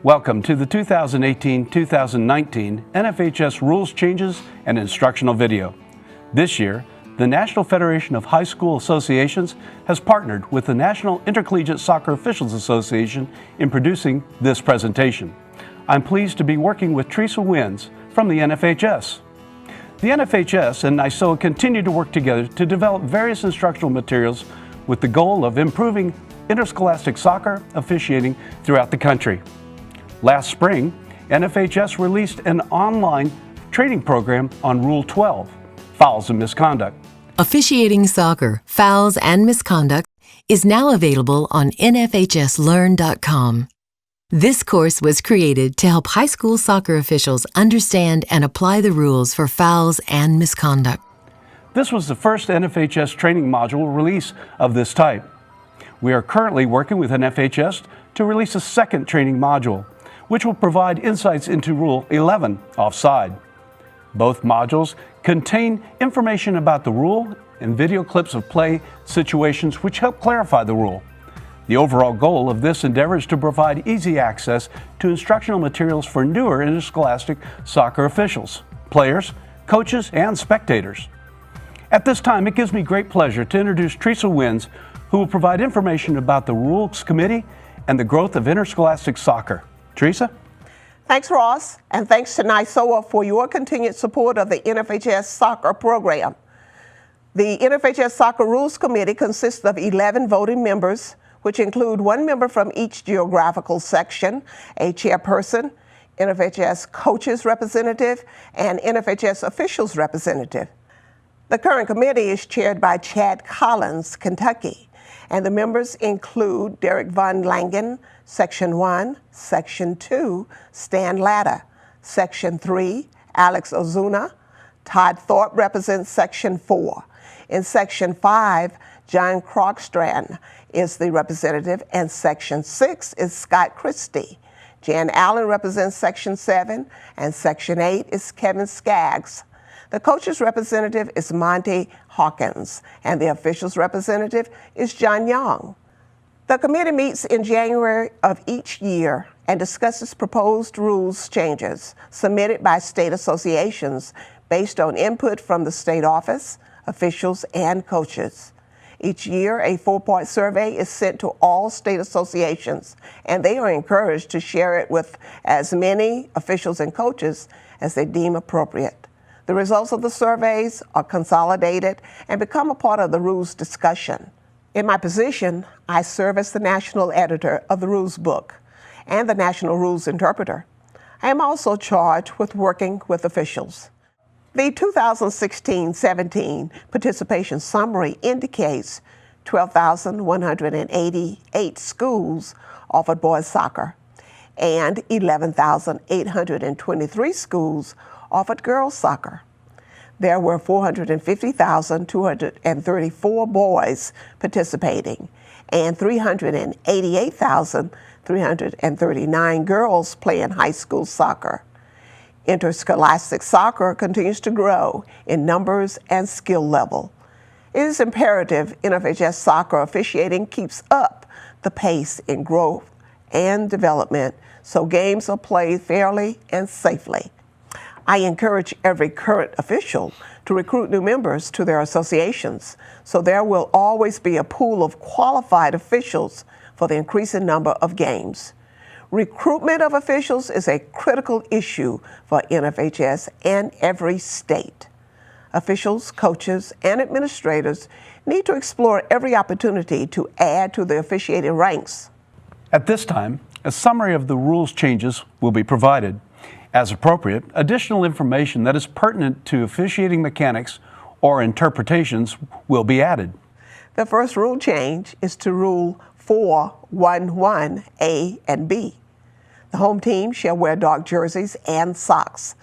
Welcome to the 2018-2019 NFHS Rules Changes and Instructional Video. This year, the National Federation of High School Associations has partnered with the National Intercollegiate Soccer Officials Association in producing this presentation. I'm pleased to be working with Teresa Wins from the NFHS. The NFHS and NYSOA continue to work together to develop various instructional materials with the goal of improving interscholastic soccer officiating throughout the country. Last spring, NFHS released an online training program on Rule 12, Fouls and Misconduct. Officiating Soccer, Fouls and Misconduct is now available on NFHSlearn.com. This course was created to help high school soccer officials understand and apply the rules for fouls and misconduct. This was the first NFHS training module release of this type. We are currently working with NFHS to release a second training module, which will provide insights into Rule 11, Offside. Both modules contain information about the rule and video clips of play situations which help clarify the rule. The overall goal of this endeavor is to provide easy access to instructional materials for newer interscholastic soccer officials, players, coaches, and spectators. At this time, it gives me great pleasure to introduce Teresa Wins, who will provide information about the Rules Committee and the growth of interscholastic soccer. Teresa? Thanks, Ross, and thanks to NYSOA for your continued support of the NFHS soccer program. The NFHS Soccer Rules Committee consists of 11 voting members, which include one member from each geographical section, a chairperson, NFHS coaches representative, and NFHS officials representative. The current committee is chaired by Chad Collins, Kentucky, and the members include Derek Von Langen, Section 1, Section 2, Stan Latta, Section 3, Alex Ozuna, Todd Thorpe represents Section 4. In Section 5, John Krogstrand is the representative, and Section 6 is Scott Christie. Jan Allen represents Section 7, and Section 8 is Kevin Skaggs. The coaches representative is Monty Hawkins, and the officials representative is John Young. The committee meets in January of each year and discusses proposed rules changes submitted by state associations based on input from the state office, officials, and coaches. Each year, a 4-part survey is sent to all state associations, and they are encouraged to share it with as many officials and coaches as they deem appropriate. The results of the surveys are consolidated and become a part of the rules discussion. In my position, I serve as the national editor of the rules book and the national rules interpreter. I am also charged with working with officials. The 2016-17 participation summary indicates 12,188 schools offered boys soccer and 11,823 schools offered girls soccer. There were 450,234 boys participating and 388,339 girls playing high school soccer. Interscholastic soccer continues to grow in numbers and skill level. It is imperative NFHS soccer officiating keeps up the pace in growth and development so games are played fairly and safely. I encourage every current official to recruit new members to their associations, so there will always be a pool of qualified officials for the increasing number of games. Recruitment of officials is a critical issue for NFHS and every state. Officials, coaches, and administrators need to explore every opportunity to add to the officiating ranks. At this time, a summary of the rules changes will be provided. As appropriate, additional information that is pertinent to officiating mechanics or interpretations will be added. The first rule change is to Rule 4.1.1a and b. The home team shall wear dark jerseys and socks.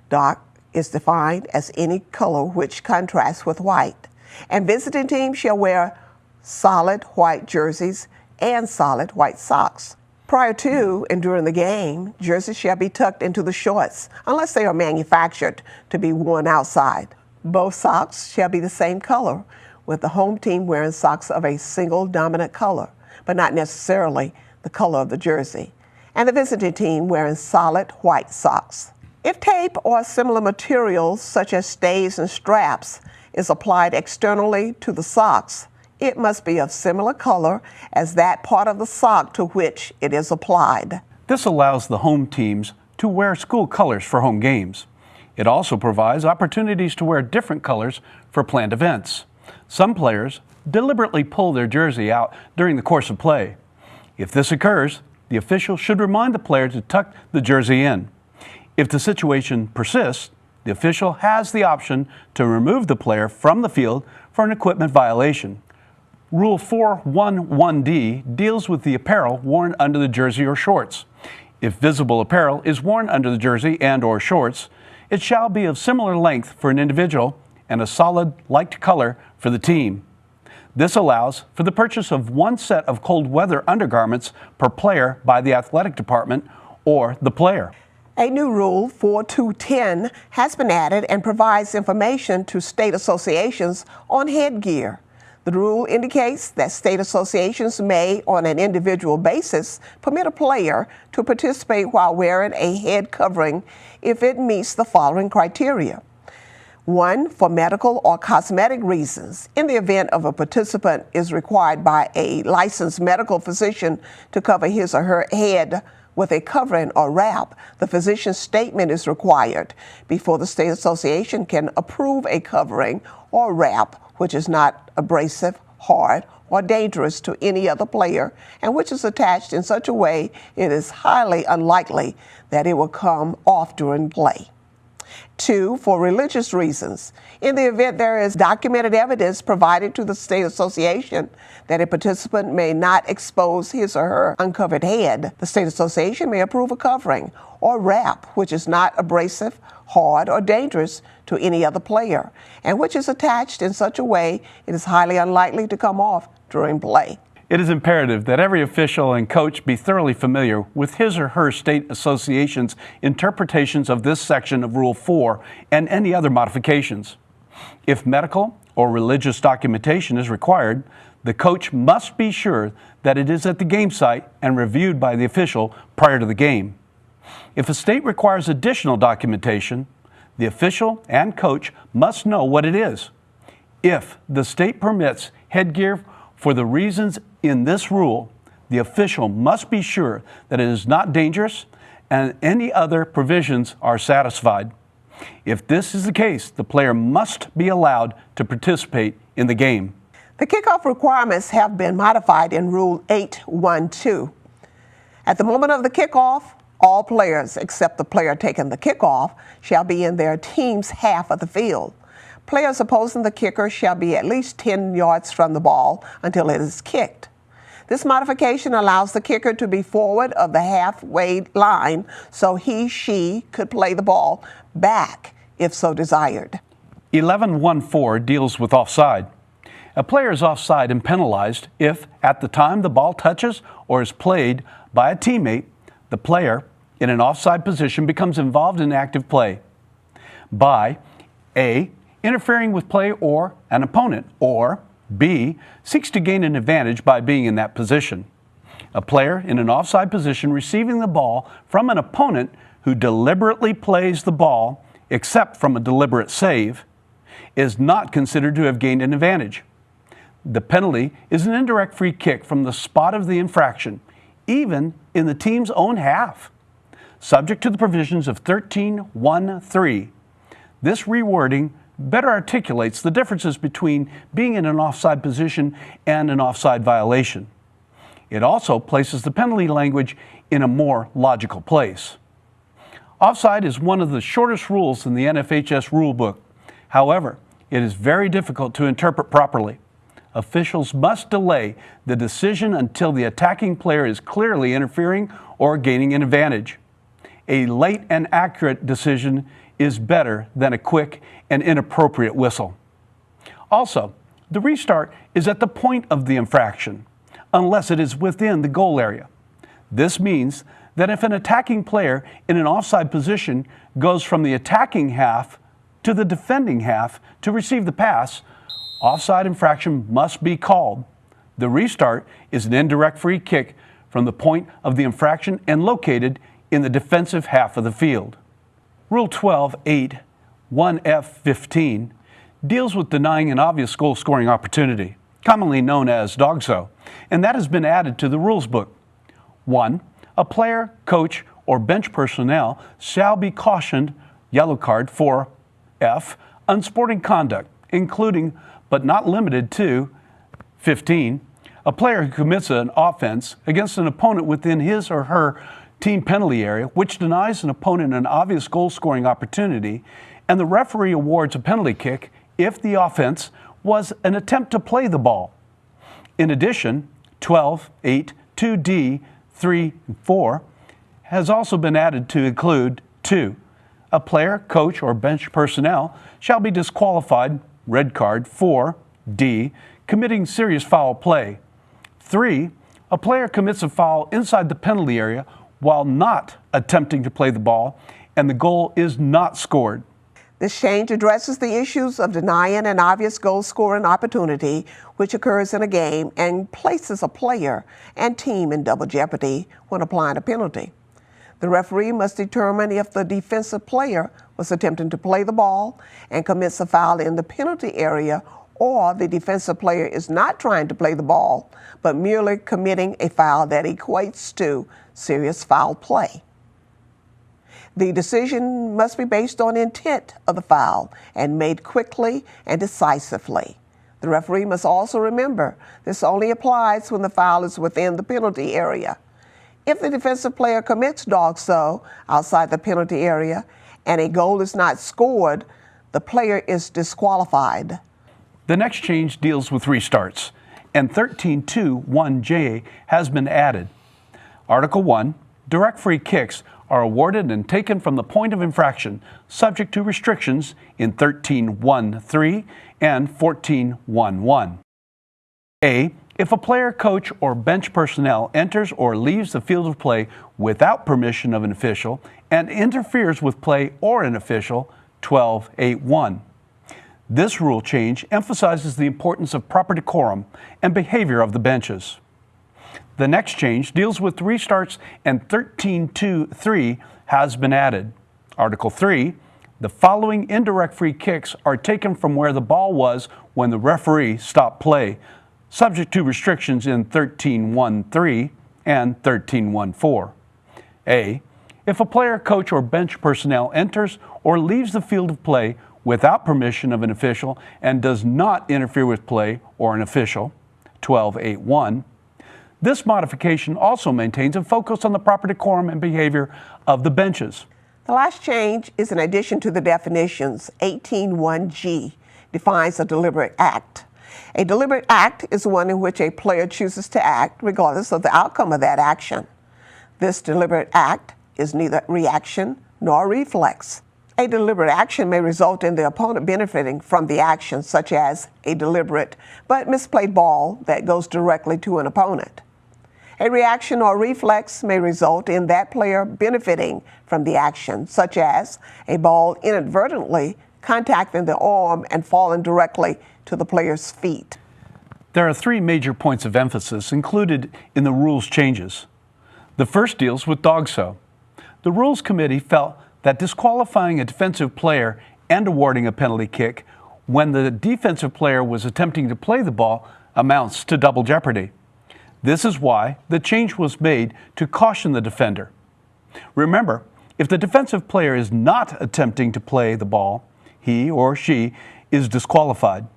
Dark is defined as any color which contrasts with white. And visiting team shall wear solid white jerseys and solid white socks. Prior to and during the game, jerseys shall be tucked into the shorts unless they are manufactured to be worn outside. Both socks shall be the same color, with the home team wearing socks of a single dominant color, but not necessarily the color of the jersey. and the visiting team wearing solid white socks. If tape or similar materials such as stays and straps is applied externally to the socks, it must be of similar color as that part of the sock to which it is applied. This allows the home teams to wear school colors for home games. It also provides opportunities to wear different colors for planned events. Some players deliberately pull their jersey out during the course of play. If this occurs, the official should remind the player to tuck the jersey in. If the situation persists, the official has the option to remove the player from the field for an equipment violation. Rule 411D deals with the apparel worn under the jersey or shorts. If visible apparel is worn under the jersey and/or shorts, it shall be of similar length for an individual and a solid light color for the team. This allows for the purchase of one set of cold weather undergarments per player by the athletic department or the player. A new rule, 4210, has been added and provides information to state associations on headgear. The rule indicates that state associations may, on an individual basis, permit a player to participate while wearing a head covering if it meets the following criteria. 1, for medical or cosmetic reasons. In the event of a participant is required by a licensed medical physician to cover his or her head with a covering or wrap, the physician's statement is required before the state association can approve a covering or wrap which is not abrasive, hard, or dangerous to any other player, and which is attached in such a way it is highly unlikely that it will come off during play. 2, for religious reasons. In the event there is documented evidence provided to the state association that a participant may not expose his or her uncovered head, the state association may approve a covering or wrap which is not abrasive, hard, or dangerous to any other player, and which is attached in such a way it is highly unlikely to come off during play. It is imperative that every official and coach be thoroughly familiar with his or her state association's interpretations of this section of Rule 4 and any other modifications. If medical or religious documentation is required, the coach must be sure that it is at the game site and reviewed by the official prior to the game. If a state requires additional documentation, the official and coach must know what it is. If the state permits headgear for the reasons in this rule, the official must be sure that it is not dangerous and any other provisions are satisfied. If this is the case, the player must be allowed to participate in the game. The kickoff requirements have been modified in Rule 812. At the moment of the kickoff, all players except the player taking the kickoff shall be in their team's half of the field. Players opposing the kicker shall be at least 10 yards from the ball until it is kicked. This modification allows the kicker to be forward of the halfway line so she could play the ball back if so desired. 1114 deals with offside. A player is offside and penalized if, at the time the ball touches or is played by a teammate, the player in an offside position becomes involved in active play by A, interfering with play or an opponent, or B, seeks to gain an advantage by being in that position. A player in an offside position receiving the ball from an opponent who deliberately plays the ball, except from a deliberate save, is not considered to have gained an advantage. The penalty is an indirect free kick from the spot of the infraction, even in the team's own half, subject to the provisions of 13(1)(3). This rewording better articulates the differences between being in an offside position and an offside violation. It also places the penalty language in a more logical place. Offside is one of the shortest rules in the NFHS rulebook. However, it is very difficult to interpret properly. Officials must delay the decision until the attacking player is clearly interfering or gaining an advantage. A late and accurate decision is better than a quick and inappropriate whistle. Also, the restart is at the point of the infraction, unless it is within the goal area. This means that if an attacking player in an offside position goes from the attacking half to the defending half to receive the pass, offside infraction must be called. The restart is an indirect free kick from the point of the infraction and located in the defensive half of the field. Rule 12.8, 1F15, deals with denying an obvious goal scoring opportunity, commonly known as DOGSO, and that has been added to the rules book. 1. A player, coach, or bench personnel shall be cautioned, yellow card, for F. Unsporting conduct, including but not limited to 15. A player who commits an offense against an opponent within his or her team penalty area, which denies an opponent an obvious goal-scoring opportunity, and the referee awards a penalty kick if the offense was an attempt to play the ball. In addition, 12.8, 2D, 3, and 4 has also been added to include 2. A player, coach, or bench personnel shall be disqualified, red card, for D, committing serious foul play. 3. A player commits a foul inside the penalty area while not attempting to play the ball, and the goal is not scored. This change addresses the issues of denying an obvious goal-scoring opportunity which occurs in a game and places a player and team in double jeopardy when applying a penalty. The referee must determine if the defensive player was attempting to play the ball and commits a foul in the penalty area, or the defensive player is not trying to play the ball, but merely committing a foul that equates to serious foul play. The decision must be based on intent of the foul and made quickly and decisively. The referee must also remember this only applies when the foul is within the penalty area. If the defensive player commits DOGSO outside the penalty area and a goal is not scored, the player is disqualified. The next change deals with restarts, and 13.2.1J has been added. Article 1, direct free kicks are awarded and taken from the point of infraction, subject to restrictions in 13.1.3 and 14.1.1. A. If a player, coach, or bench personnel enters or leaves the field of play without permission of an official and interferes with play or an official, 12.8.1. This rule change emphasizes the importance of proper decorum and behavior of the benches. The next change deals with restarts, and 13.2.3 has been added. Article 3, the following indirect free kicks are taken from where the ball was when the referee stopped play, subject to restrictions in 13.1.3 and 13.1.4. A. If a player, coach, or bench personnel enters or leaves the field of play without permission of an official and does not interfere with play or an official, 12.8.1. This modification also maintains a focus on the proper decorum and behavior of the benches. The last change is an addition to the definitions. 18.1G defines a deliberate act. A deliberate act is one in which a player chooses to act regardless of the outcome of that action. This deliberate act is neither reaction nor reflex. A deliberate action may result in the opponent benefiting from the action, such as a deliberate but misplayed ball that goes directly to an opponent. A reaction or reflex may result in that player benefiting from the action, such as a ball inadvertently contacting the arm and falling directly to the player's feet. There are 3 major points of emphasis included in the rules changes. The first deals with DOGSO. The Rules Committee felt that disqualifying a defensive player and awarding a penalty kick when the defensive player was attempting to play the ball amounts to double jeopardy. This is why the change was made to caution the defender. Remember, if the defensive player is not attempting to play the ball, he or she is disqualified.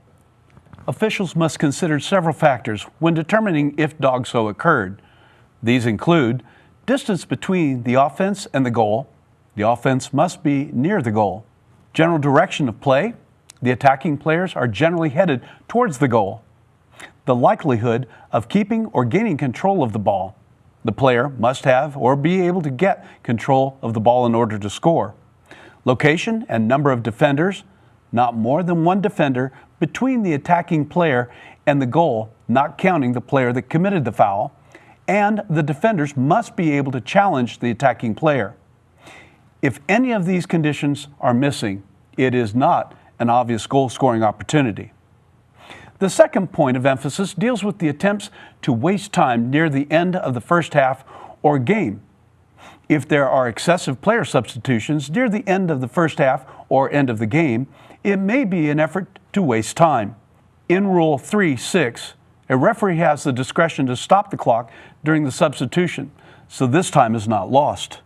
Officials must consider several factors when determining if DOGSO occurred. These include distance between the offense and the goal. The offense must be near the goal. General direction of play. The attacking players are generally headed towards the goal. The likelihood of keeping or gaining control of the ball. The player must have or be able to get control of the ball in order to score. Location and number of defenders. Not more than one defender between the attacking player and the goal, not counting the player that committed the foul. And the defenders must be able to challenge the attacking player. If any of these conditions are missing, it is not an obvious goal-scoring opportunity. The second point of emphasis deals with the attempts to waste time near the end of the first half or game. If there are excessive player substitutions near the end of the first half or end of the game, it may be an effort to waste time. In Rule 3.6, a referee has the discretion to stop the clock during the substitution, so this time is not lost.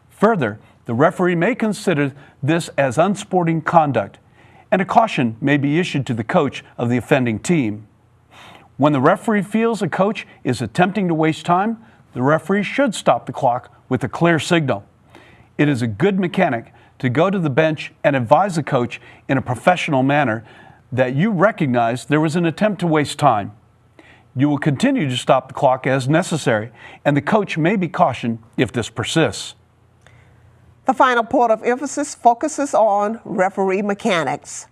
Further, the referee may consider this as unsporting conduct, and a caution may be issued to the coach of the offending team. When the referee feels a coach is attempting to waste time, the referee should stop the clock with a clear signal. It is a good mechanic to go to the bench and advise the coach in a professional manner that you recognize there was an attempt to waste time. You will continue to stop the clock as necessary, and the coach may be cautioned if this persists. The final point of emphasis focuses on referee mechanics.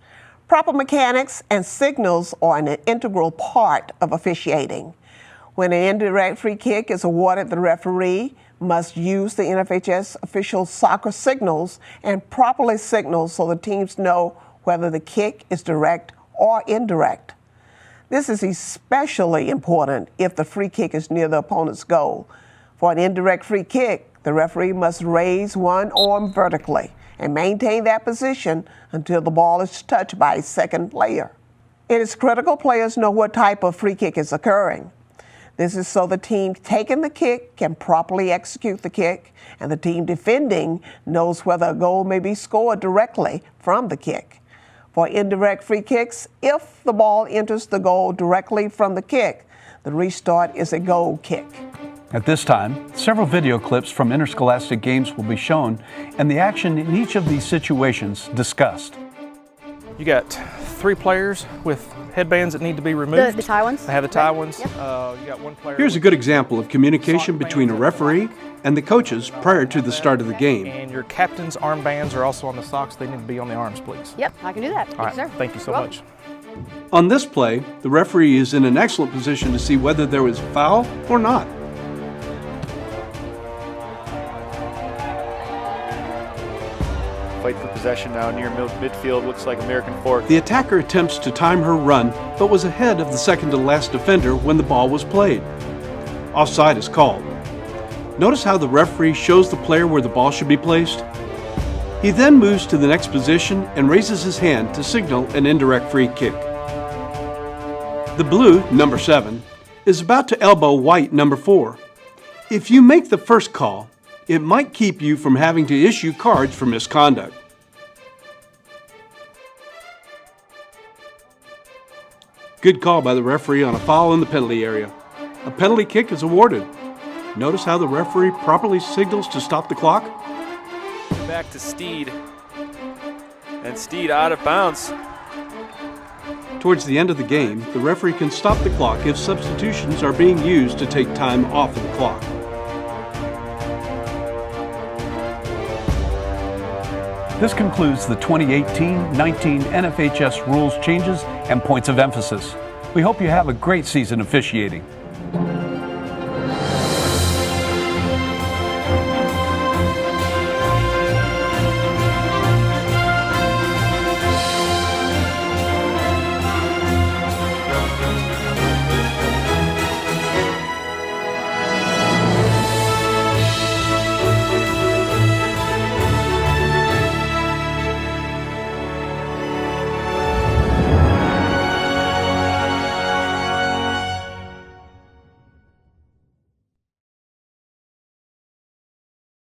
Proper mechanics and signals are an integral part of officiating. When an indirect free kick is awarded, the referee must use the NFHS official soccer signals and properly signal so the teams know whether the kick is direct or indirect. This is especially important if the free kick is near the opponent's goal. For an indirect free kick, the referee must raise one arm vertically and maintain that position until the ball is touched by a second player. It is critical players know what type of free kick is occurring. This is so the team taking the kick can properly execute the kick, and the team defending knows whether a goal may be scored directly from the kick. For indirect free kicks, if the ball enters the goal directly from the kick, the restart is a goal kick. At this time, several video clips from interscholastic games will be shown and the action in each of these situations discussed. You got 3 players with headbands that need to be removed. The tie ones? They have the tie ones. Yep. You got 1 player. Here's a good example of communication between a referee and the coaches prior to the start of the game. And your captain's armbands are also on the socks. They need to be on the arms, please. Yep, I can do that. All right, Thank you, sir. thank you so You're much. On this play, the referee is in an excellent position to see whether there was foul or not. Fight for possession now near midfield. Looks like American fork. The attacker attempts to time her run, but was ahead of the second to last defender when the ball was played. Offside is called. Notice how the referee shows the player where the ball should be placed. He then moves to the next position and raises his hand to signal an indirect free kick. The blue, number 7, is about to elbow white, number 4. If you make the first call, it might keep you from having to issue cards for misconduct. Good call by the referee on a foul in the penalty area. A penalty kick is awarded. Notice how the referee properly signals to stop the clock? Back to Steed. And Steed out of bounds. Towards the end of the game, the referee can stop the clock if substitutions are being used to take time off of the clock. This concludes the 2018-19 NFHS rules changes and points of emphasis. We hope you have a great season officiating.